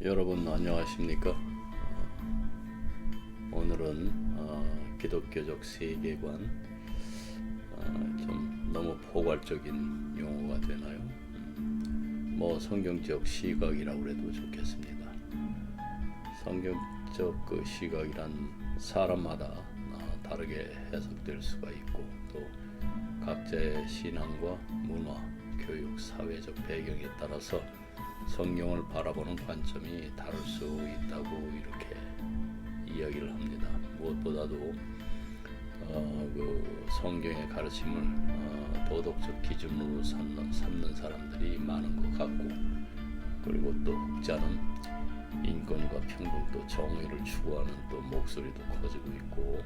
여러분 안녕하십니까? 오늘은 기독교적 세계관, 좀 너무 포괄적인 용어가 되나요? 성경적 시각이라고 해도 좋겠습니다. 성경적 그 시각이란 사람마다 다르게 해석될 수가 있고, 또 각자의 신앙과 문화, 교육, 사회적 배경에 따라서 성경을 바라보는 관점이 다를 수 있다고 이렇게 이야기를 합니다. 무엇보다도 그 성경의 가르침을 도덕적 기준으로 삼는 사람들이 많은 것 같고, 그리고 또 혹자는 인권과 평등 또 정의를 추구하는 또 목소리도 커지고 있고,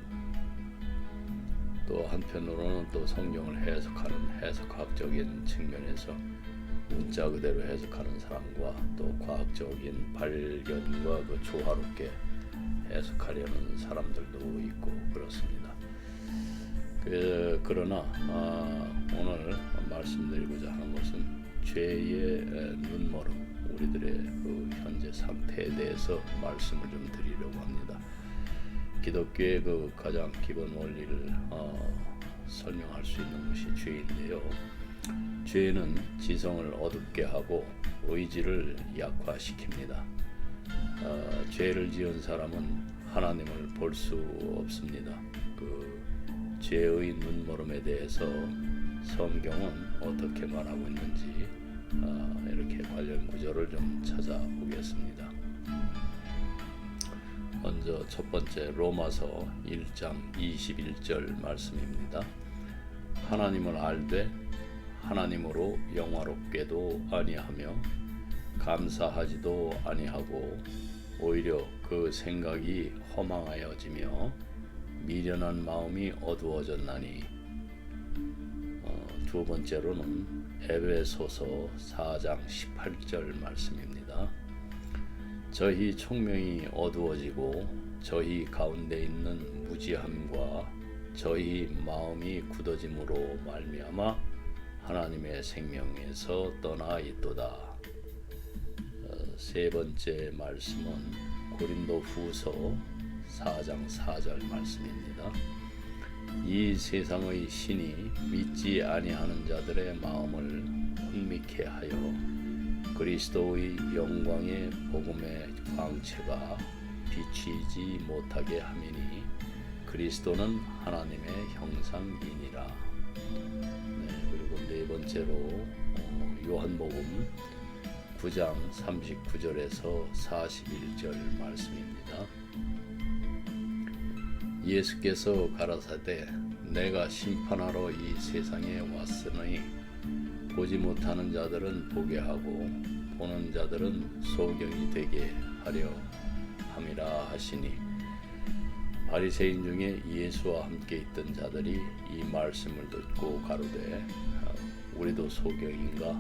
또 한편으로는 또 성경을 해석하는 해석학적인 측면에서 문자 그대로 해석하는 사람과 또 과학적인 발견과 그 조화롭게 해석하려는 사람들도 있고 그렇습니다. 그러나 오늘 말씀드리고자 하는 것은 죄의 눈멀음, 우리들의 그 현재 상태에 대해서 말씀을 좀 드리려고 합니다. 기독교의 그 가장 기본 원리를 설명할 수 있는 것이 죄인데요. 죄는 지성을 어둡게 하고 의지를 약화시킵니다. 죄를 지은 사람은 하나님을 볼 수 없습니다. 그 죄의 눈멀음에 대해서 성경은 어떻게 말하고 있는지 이렇게 관련 구절을 좀 찾아보겠습니다. 먼저 첫 번째 로마서 1장 21절 말씀입니다. 하나님을 알되 하나님으로 영화롭게도 아니하며 감사하지도 아니하고 오히려 그 생각이 허망하여지며 미련한 마음이 어두워졌나니. 두 번째로는 에베소서 4장 18절 말씀입니다. 저희 총명이 어두워지고 저희 가운데 있는 무지함과 저희 마음이 굳어짐으로 말미암아 하나님의 생명에서 떠나 있도다. 세 번째 말씀은 고린도후서 4장 4절 말씀입니다. 이 세상의 신이 믿지 아니하는 자들의 마음을 혼미케 하여 그리스도의 영광의 복음의 광채가 비치지 못하게 함이니 그리스도는 하나님의 형상이니라. 그리고 네 번째로 요한복음 9장 39절에서 41절 말씀입니다. 예수께서 가라사대 내가 심판하러 이 세상에 왔으니 보지 못하는 자들은 보게 하고 보는 자들은 소경이 되게 하려 함이라 하시니. 바리새인 중에 예수와 함께 있던 자들이 이 말씀을 듣고 가로되 우리도 소경인가?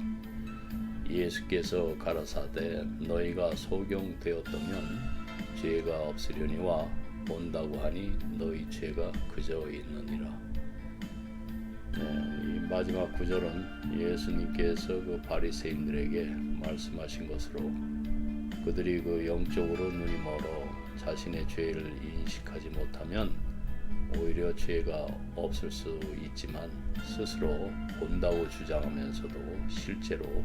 예수께서 가라사대 너희가 소경되었다면 죄가 없으려니와 본다고 하니 너희 죄가 그저 있느니라. 이 마지막 구절은 예수님께서 그 바리새인들에게 말씀하신 것으로, 그들이 그 영적으로 눈이 멀어 자신의 죄를 인식하지 못하면 오히려 죄가 없을 수 있지만 스스로 본다고 주장하면서도 실제로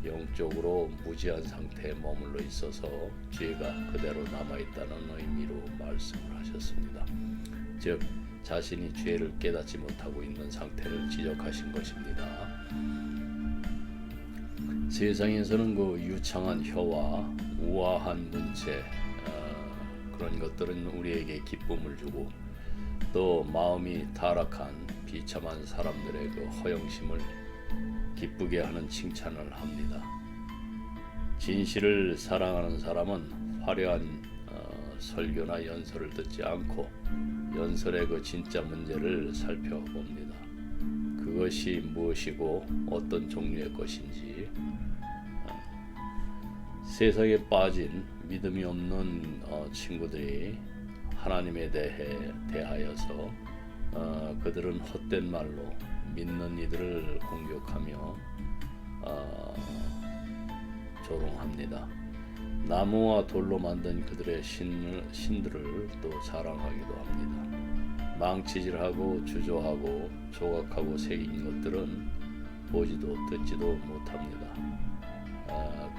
영적으로 무지한 상태에 머물러 있어서 죄가 그대로 남아있다는 의미로 말씀을 하셨습니다. 즉 자신이 죄를 깨닫지 못하고 있는 상태를 지적하신 것입니다. 세상에서는 그 유창한 혀와 우아한 문체, 그런 것들은 우리에게 기쁨을 주고, 또 마음이 타락한 비참한 사람들의 그 허영심을 기쁘게 하는 칭찬을 합니다. 진실을 사랑하는 사람은 화려한 설교나 연설을 듣지 않고 연설의 그 진짜 문제를 살펴봅니다. 그것이 무엇이고 어떤 종류의 것인지. 세상에 빠진 믿음이 없는 친구들이 하나님에 대하여서 그들은 헛된 말로 믿는 이들을 공격하며 조롱합니다. 나무와 돌로 만든 그들의 신들을 또 자랑하기도 합니다. 망치질하고 주저하고 조각하고 새긴 것들은 보지도 듣지도 못합니다.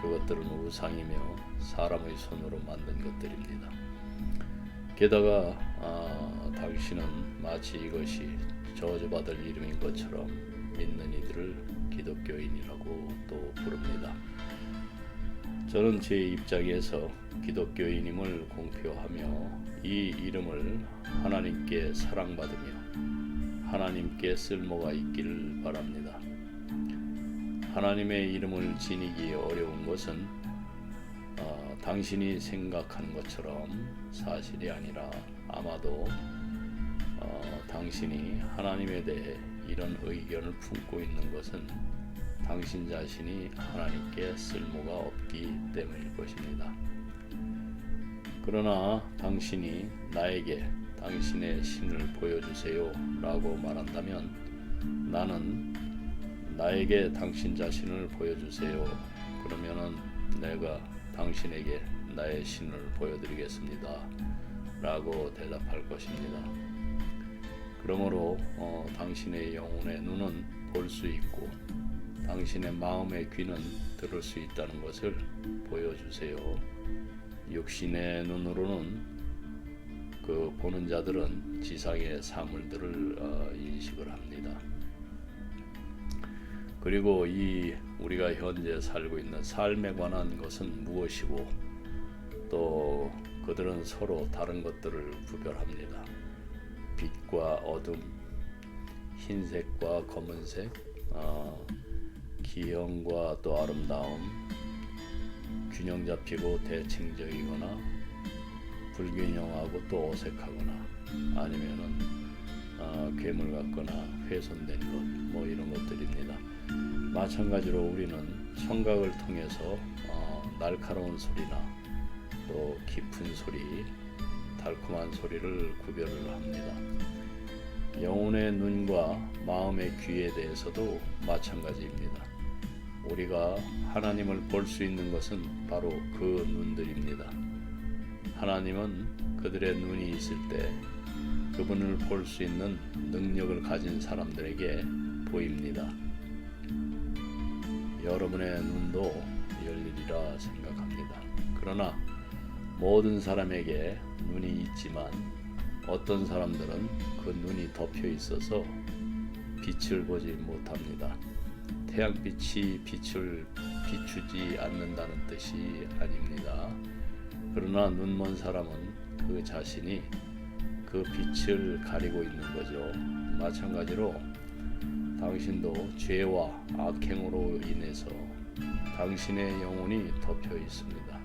그것들은 우상이며 사람의 손으로 만든 것들입니다. 게다가 당신은 마치 이것이 저주받을 이름인 것처럼 믿는 이들을 기독교인이라고 또 부릅니다. 저는 제 입장에서 기독교인임을 공표하며 이 이름을 하나님께 사랑받으며 하나님께 쓸모가 있기를 바랍니다. 하나님의 이름을 지니기 어려운 것은 당신이 생각하는 것처럼 사실이 아니라 아마도 당신이 하나님에 대해 이런 의견을 품고 있는 것은 당신 자신이 하나님께 쓸모가 없기 때문일 것입니다. 그러나 당신이 나에게 당신의 신을 보여주세요 라고 말한다면 나는 나에게 당신 자신을 보여주세요. 그러면은 내가 당신에게 나의 신을 보여드리겠습니다 라고 대답할 것입니다. 그러므로 당신의 영혼의 눈은 볼 수 있고 당신의 마음의 귀는 들을 수 있다는 것을 보여주세요. 육신의 눈으로는 그 보는 자들은 지상의 사물들을 인식을 합니다. 그리고 이 우리가 현재 살고 있는 삶에 관한 것은 무엇이고 또 그들은 서로 다른 것들을 구별합니다. 빛과 어둠, 흰색과 검은색, 기형과 또 아름다움, 균형 잡히고 대칭적이거나 불균형하고 또 어색하거나 아니면은 괴물 같거나 훼손된 것 뭐 이런 것들입니다. 마찬가지로 우리는 청각을 통해서 날카로운 소리나 또 깊은 소리, 달콤한 소리를 구별을 합니다. 영혼의 눈과 마음의 귀에 대해서도 마찬가지입니다. 우리가 하나님을 볼 수 있는 것은 바로 그 눈들입니다. 하나님은 그들의 눈이 있을 때 그분을 볼 수 있는 능력을 가진 사람들에게 보입니다. 여러분의 눈도 열리리라 생각합니다. 그러나 모든 사람에게 눈이 있지만 어떤 사람들은 그 눈이 덮여 있어서 빛을 보지 못합니다. 태양빛이 빛을 비추지 않는다는 뜻이 아닙니다. 그러나 눈먼 사람은 그 자신이 그 빛을 가리고 있는 거죠. 마찬가지로 당신도 죄와 악행으로 인해서 당신의 영혼이 덮여 있습니다.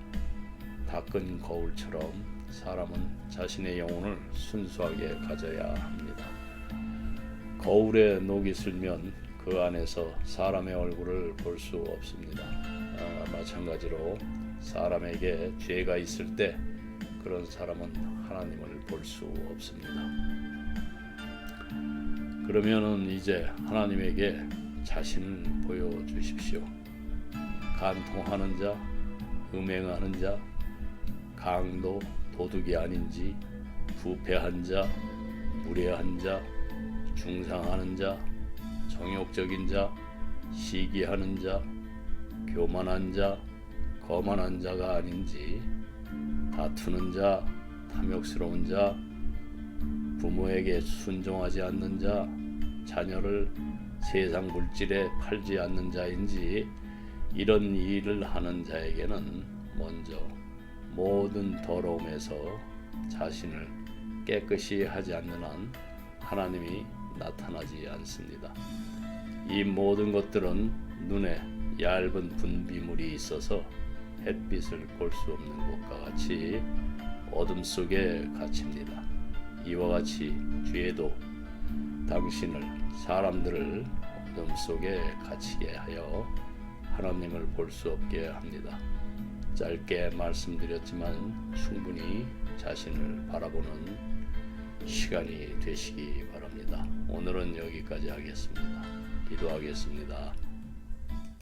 닦은 거울처럼 사람은 자신의 영혼을 순수하게 가져야 합니다. 거울에 녹이 슬면 그 안에서 사람의 얼굴을 볼 수 없습니다. 마찬가지로 사람에게 죄가 있을 때 그런 사람은 하나님을 볼 수 없습니다. 그러면은 이제 하나님에게 자신을 보여주십시오. 간통하는 자, 음행하는 자, 강도, 도둑이 아닌지, 부패한 자, 무례한 자, 중상하는 자, 정욕적인 자, 시기하는 자, 교만한 자, 거만한 자가 아닌지, 다투는 자, 탐욕스러운 자, 부모에게 순종하지 않는 자, 자녀를 세상 물질에 팔지 않는 자인지, 이런 일을 하는 자에게는 먼저 모든 더러움에서 자신을 깨끗이 하지 않는 한 하나님이 나타나지 않습니다. 이 모든 것들은 눈에 얇은 분비물이 있어서 햇빛을 볼 수 없는 것과 같이 어둠 속에 갇힙니다. 이와 같이 죄도 당신을, 사람들을 어둠 속에 갇히게 하여 하나님을 볼 수 없게 합니다. 짧게 말씀드렸지만 충분히 자신을 바라보는 시간이 되시기 바랍니다. 오늘은 여기까지 하겠습니다. 기도하겠습니다.